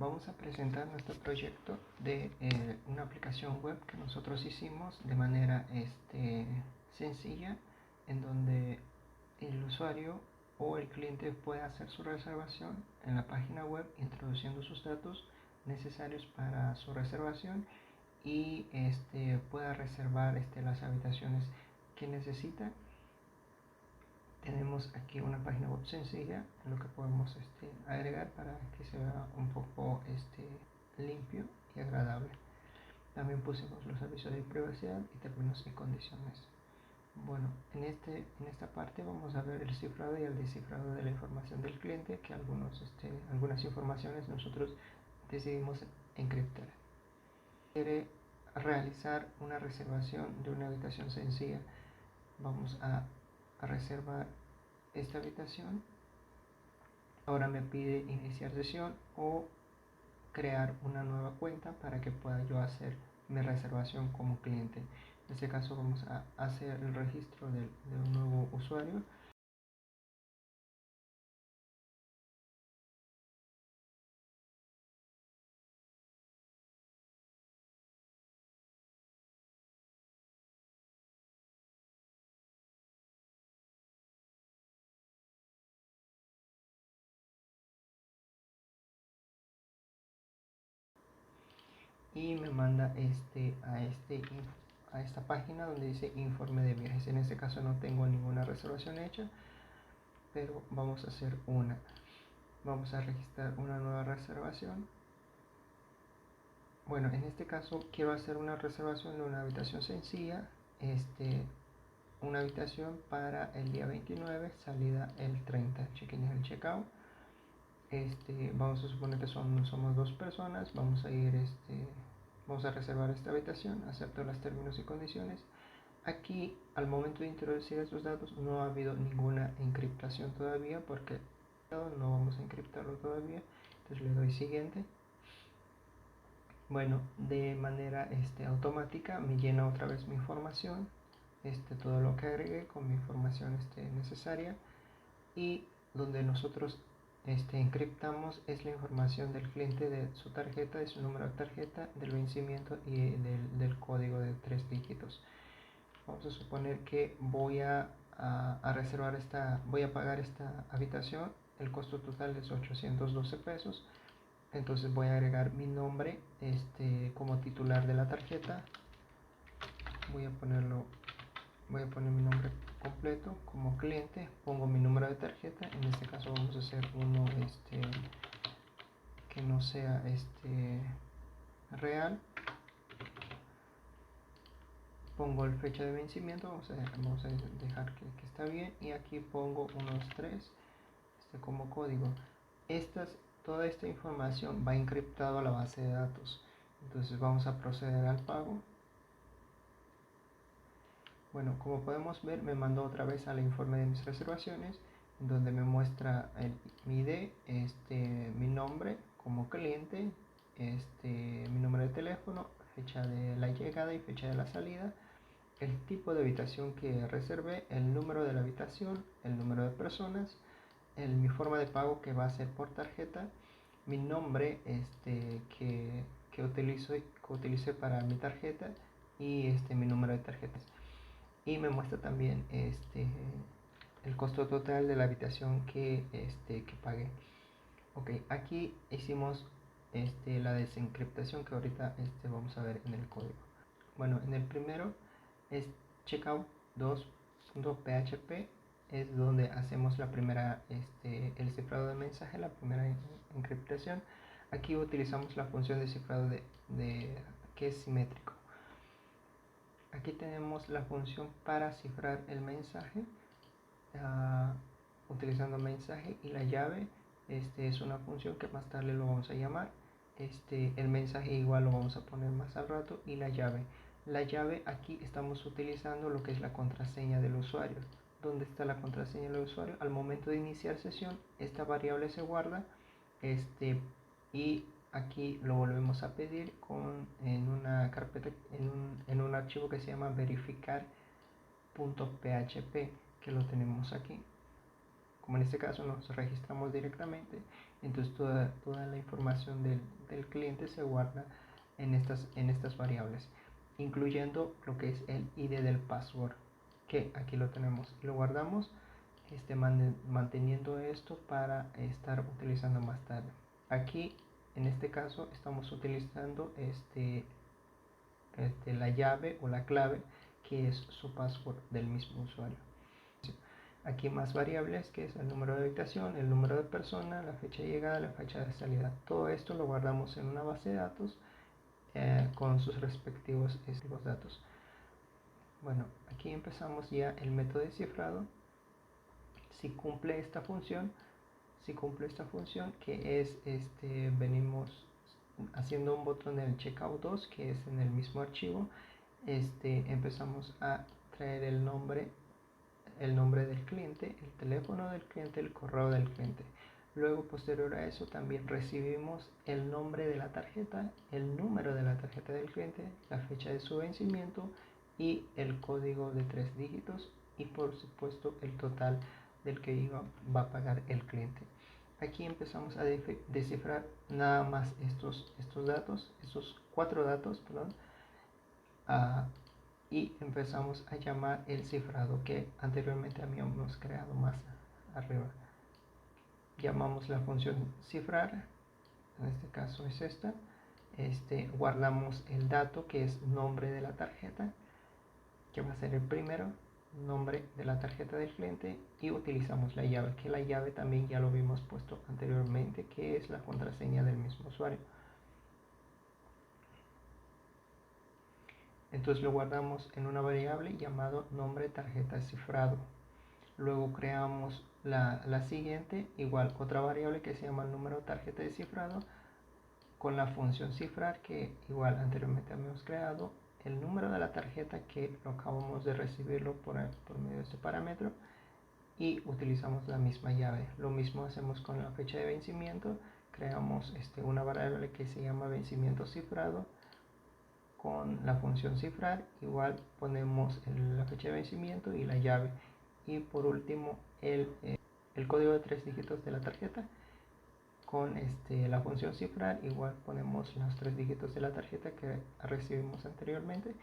vamos a presentar nuestro proyecto de una aplicación web que nosotros hicimos de manera sencilla, en donde el usuario o el cliente puede hacer su reservación en la página web introduciendo sus datos necesarios para su reservación y pueda reservar las habitaciones que necesita. Tenemos aquí una página web sencilla en lo que podemos agregar para que se vea un poco limpio y agradable. También pusimos los avisos de privacidad y términos y condiciones. Bueno, en esta parte vamos a ver el cifrado y el descifrado de la información del cliente, que algunas informaciones nosotros decidimos encriptar. Quiere realizar una reservación de una habitación sencilla. Vamos a reservar esta habitación. Ahora me pide iniciar sesión o crear una nueva cuenta para que pueda yo hacer mi reservación como cliente. En este caso vamos a hacer el registro de un nuevo usuario. Y me manda a esta página donde dice informe de viajes. En este caso no tengo ninguna reservación hecha, pero vamos a hacer una. Vamos a registrar una nueva reservación. Bueno, en este caso quiero hacer una reservación de una habitación sencilla, una habitación para el día 29, salida el 30, check-in y el check-out. Vamos a suponer que somos dos personas. Vamos a reservar esta habitación, acepto los términos y condiciones. Aquí, al momento de introducir estos datos, no ha habido ninguna encriptación todavía, porque no vamos a encriptarlo todavía. Entonces le doy siguiente. Bueno, de manera automática me llena otra vez mi información, todo lo que agregué con mi información necesaria, y donde nosotros encriptamos es la información del cliente, de su tarjeta, de su número de tarjeta, del vencimiento y del código de 3 dígitos. Vamos a suponer que voy a reservar voy a pagar esta habitación. El costo total es 812 pesos. Entonces voy a agregar mi nombre como titular de la tarjeta. Voy a poner mi nombre completo como cliente, pongo mi número de tarjeta. En este caso vamos a hacer uno que no sea real. Pongo el fecha de vencimiento, vamos a dejar que está bien, y aquí pongo unos 3 como código. Toda esta información va encriptado a la base de datos. Entonces vamos a proceder al pago. Bueno, como podemos ver, me mandó otra vez al informe de mis reservaciones, donde me muestra mi ID, mi nombre como cliente, mi número de teléfono, fecha de la llegada y fecha de la salida, el tipo de habitación que reservé, el número de la habitación, el número de personas, mi forma de pago, que va a ser por tarjeta, mi nombre que utilicé para mi tarjeta, y mi número de tarjetas. Y me muestra también el costo total de la habitación que pagué. Ok, aquí hicimos la desencriptación, que ahorita vamos a ver en el código. Bueno, en el primero es checkout 2.php, es donde hacemos la primera el cifrado de mensaje, la primera encriptación. Aquí utilizamos la función de cifrado que es simétrico. Aquí tenemos la función para cifrar el mensaje, utilizando mensaje, y la llave. Es una función que más tarde lo vamos a llamar. El mensaje igual lo vamos a poner más al rato, y la llave, aquí estamos utilizando lo que es la contraseña del usuario. ¿Dónde está la contraseña del usuario? Al momento de iniciar sesión, esta variable se guarda, y aquí lo volvemos a pedir en una carpeta, en un archivo que se llama verificar.php, que lo tenemos aquí. como en este caso nos registramos directamente, entonces toda la información del cliente se guarda en estas variables, incluyendo lo que es el ID del password, que aquí lo tenemos, lo guardamos manteniendo esto para estar utilizando más tarde. Aquí en este caso estamos utilizando la llave o la clave que es su password del mismo usuario. Aquí más variables, que es el número de habitación, el número de persona, la fecha de llegada, la fecha de salida. Todo esto lo guardamos en una base de datos con sus respectivos datos. Bueno, aquí empezamos ya el método de cifrado. Si cumple esta función, que es venimos haciendo un botón en el checkout 2, que es en el mismo archivo, empezamos a traer el nombre del cliente, el teléfono del cliente, el correo del cliente. Luego, posterior a eso, también recibimos el nombre de la tarjeta, el número de la tarjeta del cliente, la fecha de su vencimiento y el código de 3 dígitos y por supuesto el total del que va a pagar el cliente. Aquí empezamos a descifrar nada más estos datos, estos 4 datos, perdón, y empezamos a llamar el cifrado que anteriormente habíamos creado más arriba. Llamamos la función cifrar, en este caso es esta. Guardamos el dato que es nombre de la tarjeta, que va a ser el primero, nombre de la tarjeta del cliente, y utilizamos la llave, que la llave también ya lo vimos puesto anteriormente, que es la contraseña del mismo usuario. Entonces lo guardamos en una variable llamado nombre tarjeta cifrado. Luego creamos la siguiente, igual otra variable que se llama número tarjeta de cifrado, con la función cifrar que igual anteriormente habíamos creado, el número de la tarjeta que lo acabamos de recibirlo por medio de este parámetro, y utilizamos la misma llave. Lo mismo hacemos con la fecha de vencimiento, creamos una variable que se llama vencimiento cifrado con la función cifrar, igual ponemos la fecha de vencimiento y la llave, y por último el código de 3 dígitos de la tarjeta. Con la función cifrar igual ponemos los 3 dígitos de la tarjeta que recibimos anteriormente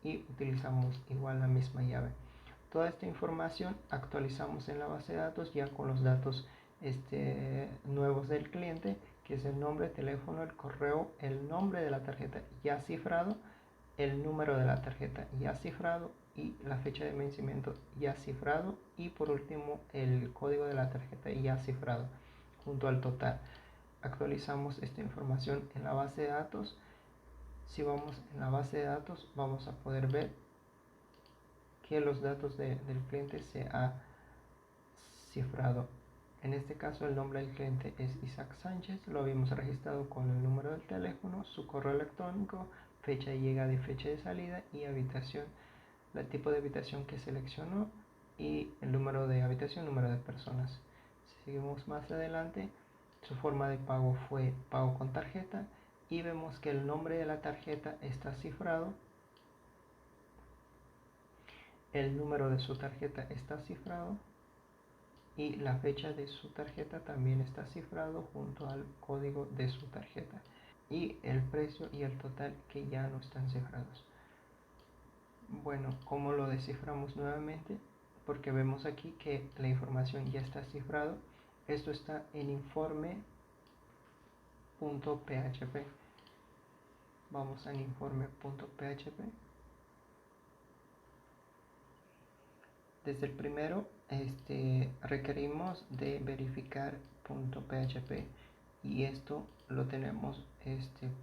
y utilizamos igual la misma llave. Toda esta información actualizamos en la base de datos ya con los datos nuevos del cliente, que es el nombre, teléfono, el correo, el nombre de la tarjeta ya cifrado, el número de la tarjeta ya cifrado y la fecha de vencimiento ya cifrado, y por último el código de la tarjeta ya cifrado junto al total. Actualizamos esta información en la base de datos. Si vamos en la base de datos, vamos a poder ver que los datos del cliente se ha cifrado. En este caso el nombre del cliente es Isaac Sánchez, lo habíamos registrado con el número del teléfono, su correo electrónico, fecha de llegada y fecha de salida, y habitación, el tipo de habitación que seleccionó, y el número de habitación, número de personas. Si seguimos más adelante, su forma de pago fue pago con tarjeta, y vemos que el nombre de la tarjeta está cifrado, el número de su tarjeta está cifrado y la fecha de su tarjeta también está cifrado junto al código de su tarjeta, y el precio y el total que ya no están cifrados. Bueno, ¿cómo lo desciframos nuevamente? Porque vemos aquí que la información ya está cifrado. Esto está en informe.php. Vamos a informe.php. Desde el primero requerimos de verificar .php, y esto lo tenemos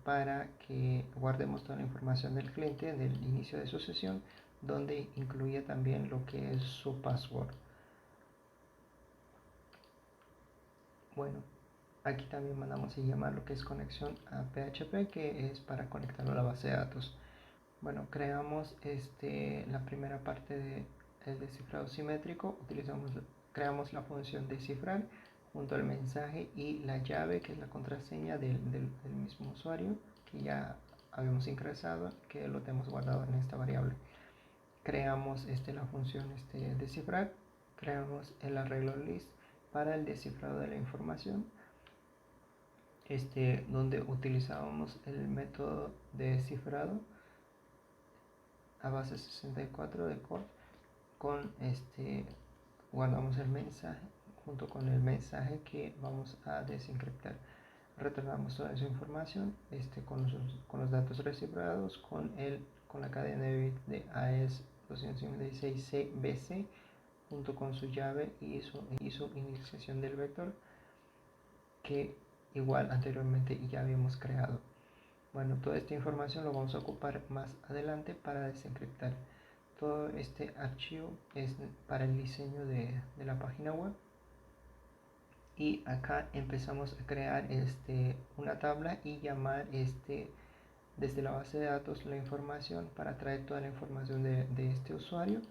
para que guardemos toda la información del cliente del inicio de su sesión, donde incluye también lo que es su password. Bueno, aquí también mandamos a llamar lo que es conexión a PHP, que es para conectarlo a la base de datos. Bueno, creamos la primera parte del descifrado simétrico. Creamos la función descifrar junto al mensaje y la llave, que es la contraseña del mismo usuario que ya habíamos ingresado, que lo tenemos guardado en esta variable. Creamos la función descifrar, creamos el arreglo list para el descifrado de la información, donde utilizábamos el método de descifrado a base 64 de core con guardamos el mensaje junto con el mensaje que vamos a desencriptar. Retornamos toda esa información con los datos recifrados con la cadena de bits de AES 256-BC junto con su llave y su inicialización del vector que igual anteriormente ya habíamos creado. Bueno, toda esta información lo vamos a ocupar más adelante para desencriptar. Todo este archivo es para el diseño de la página web. Y acá empezamos a crear una tabla y llamar desde la base de datos la información para traer toda la información de este usuario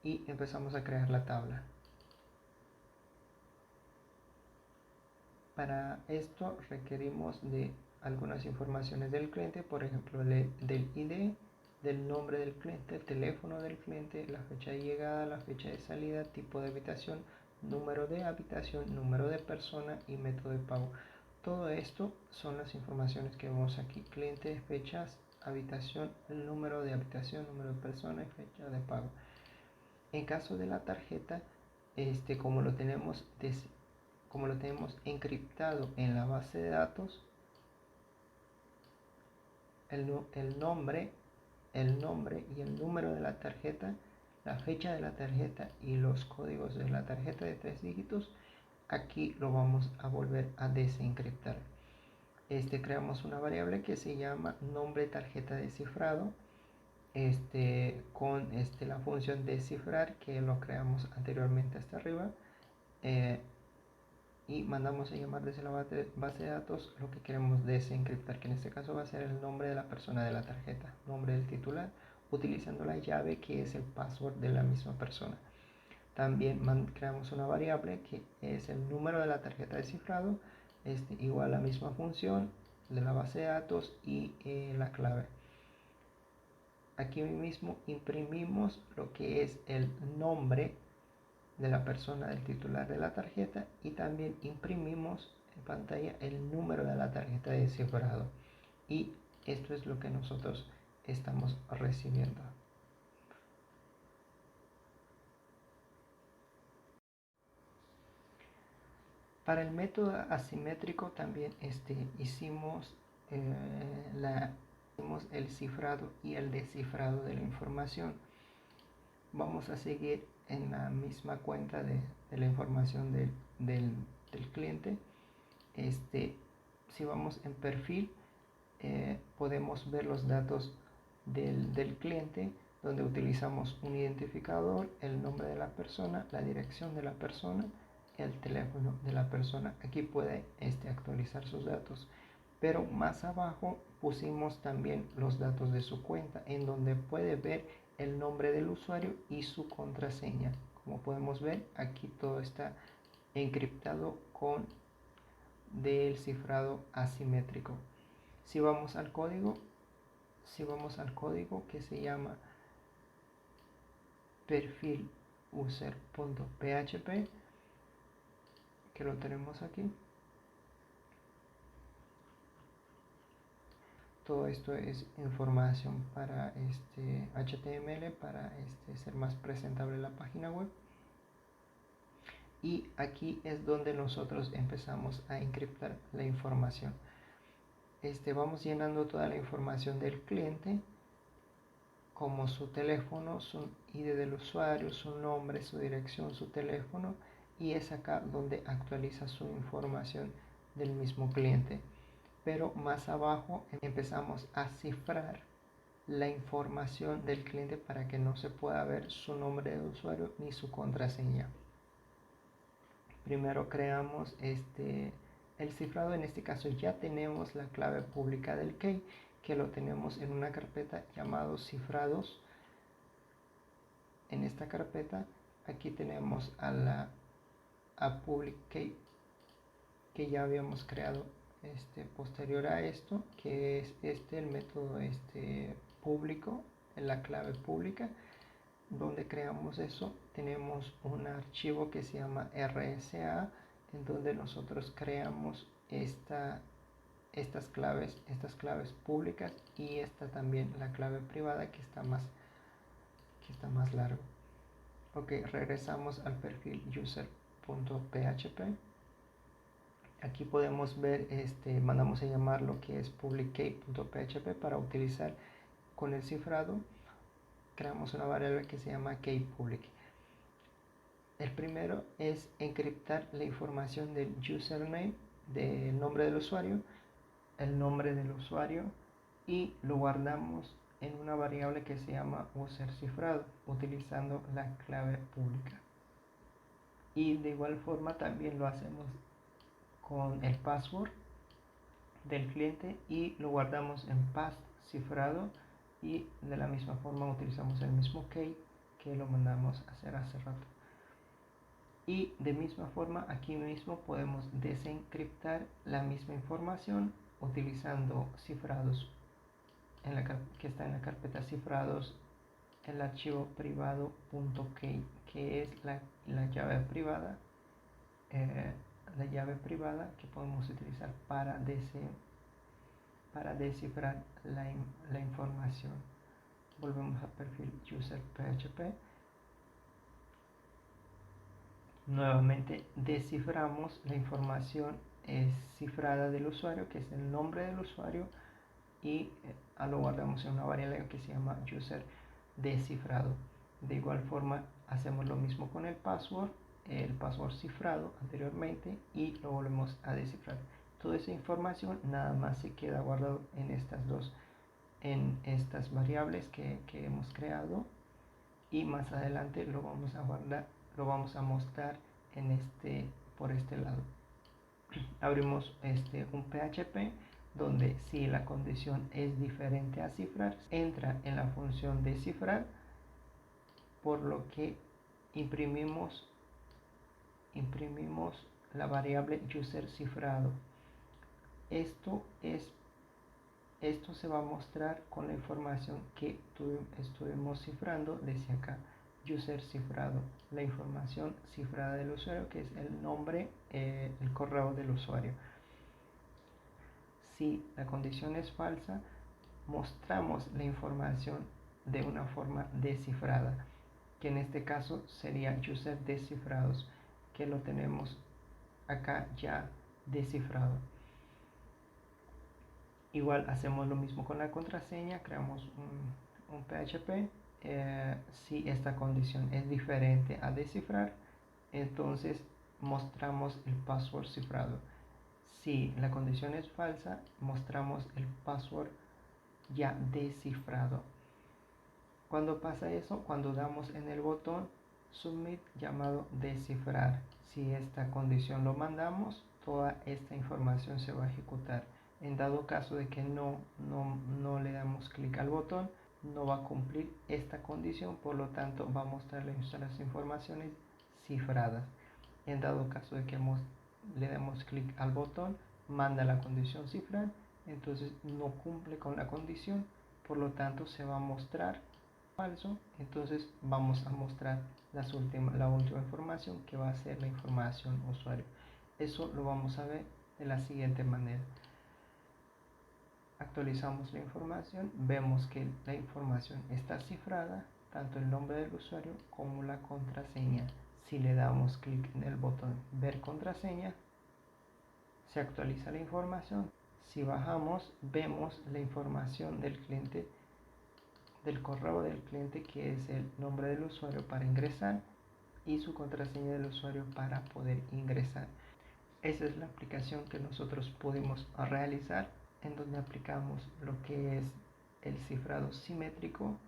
y empezamos a crear la tabla. Para esto requerimos de algunas informaciones del cliente, por ejemplo del ID, del nombre del cliente, el teléfono del cliente, la fecha de llegada, la fecha de salida, tipo de habitación, número de persona y método de pago. Todo esto son las informaciones que vemos aquí: cliente, fechas, habitación, el número de habitación, número de persona y fecha de pago. En caso de la tarjeta, como lo tenemos encriptado en la base de datos, el nombre y el número de la tarjeta, la fecha de la tarjeta y los códigos de la tarjeta de 3 dígitos, aquí lo vamos a volver a desencriptar. Creamos una variable que se llama nombre tarjeta descifrado, con la función descifrar que lo creamos anteriormente hasta arriba, y mandamos a llamar desde la base de datos lo que queremos desencriptar, que en este caso va a ser el nombre de la persona de la tarjeta, nombre del titular, utilizando la llave que es el password de la misma persona. También creamos una variable que es el número de la tarjeta descifrado, igual a la misma función de la base de datos y la clave. Aquí mismo imprimimos lo que es el nombre de la persona, del titular de la tarjeta, y también imprimimos en pantalla el número de la tarjeta de descifrado, y esto es lo que nosotros estamos recibiendo. Para el método asimétrico también hicimos el cifrado y el descifrado de la información. Vamos a seguir en la misma cuenta de la información del cliente. Si vamos en perfil, podemos ver los datos del cliente, donde utilizamos un identificador, el nombre de la persona, la dirección de la persona, el teléfono de la persona. Aquí puede actualizar sus datos, pero más abajo pusimos también los datos de su cuenta, en donde puede ver el nombre del usuario y su contraseña. Como podemos ver, aquí todo está encriptado con del cifrado asimétrico. Si vamos al código que se llama perfil user.php, que lo tenemos aquí, todo esto es información para HTML para ser más presentable la página web. Y aquí es donde nosotros empezamos a encriptar la información. Vamos llenando toda la información del cliente, como su teléfono, su ID del usuario, su nombre, su dirección, su teléfono, y es acá donde actualiza su información del mismo cliente. Pero más abajo empezamos a cifrar la información del cliente para que no se pueda ver su nombre de usuario ni su contraseña. Primero creamos el cifrado. En este caso ya tenemos la clave pública del key, que lo tenemos en una carpeta llamado cifrados. En esta carpeta aquí tenemos a public key, que ya habíamos creado posterior a esto, que es el método público, la clave pública. donde creamos eso, tenemos un archivo que se llama RSA, en donde nosotros creamos estas claves públicas, y esta también, la clave privada, que está más largo. Ok, regresamos al perfil user.php. Aquí podemos ver, mandamos a llamar lo que es public_key.php para utilizar con el cifrado. Creamos una variable que se llama keyPublic. El primero es encriptar la información del username, del nombre del usuario, el nombre del usuario, y lo guardamos en una variable que se llama userCifrado, utilizando la clave pública. Y de igual forma también lo hacemos con el password del cliente, y lo guardamos en passcifrado, y de la misma forma utilizamos el mismo key que lo mandamos a hacer hace rato. Y de misma forma aquí mismo podemos desencriptar la misma información utilizando cifrados que está en la carpeta cifrados, el archivo privado.key, que es la llave privada, que podemos utilizar para descifrar la información. Volvemos al perfil user.php. Nuevamente desciframos la información cifrada del usuario, que es el nombre del usuario, y lo guardamos en una variable que se llama user descifrado. De igual forma hacemos lo mismo con el password cifrado anteriormente, y lo volvemos a descifrar. Toda esa información nada más se queda guardado en estas variables que hemos creado, y más adelante lo vamos a guardar, lo vamos a mostrar por este lado. Abrimos un PHP, donde si la condición es diferente a cifrar, entra en la función de cifrar, por lo que imprimimos la variable user cifrado. Esto se va a mostrar con la información que estuvimos cifrando desde acá. User cifrado, la información cifrada del usuario, que es el nombre, el correo del usuario. Si la condición es falsa, mostramos la información de una forma descifrada, que en este caso sería user descifrados, que lo tenemos acá ya descifrado. Igual hacemos lo mismo con la contraseña, creamos un PHP. Si esta condición es diferente a descifrar, entonces mostramos el password cifrado. Si la condición es falsa, mostramos el password ya descifrado. Cuando pasa eso, cuando damos en el botón submit llamado descifrar, si esta condición lo mandamos, toda esta información se va a ejecutar. En dado caso de que no le damos clic al botón, no va a cumplir esta condición, por lo tanto va a mostrarle las informaciones cifradas. En dado caso de que le demos clic al botón, manda la condición cifrar, entonces no cumple con la condición, por lo tanto se va a mostrar falso. Entonces vamos a mostrar la última información, que va a ser la información usuario. Eso lo vamos a ver de la siguiente manera. Actualizamos la información, vemos que la información está cifrada, tanto el nombre del usuario como la contraseña. Si le damos clic en el botón ver contraseña, se actualiza la información. Si bajamos, vemos la información del cliente, del correo del cliente, que es el nombre del usuario para ingresar y su contraseña del usuario para poder ingresar. Esa es la aplicación que nosotros pudimos realizar, en donde aplicamos lo que es el cifrado simétrico,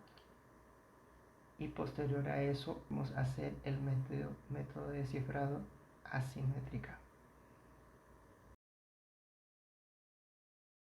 y posterior a eso vamos a hacer el método de cifrado asimétrica.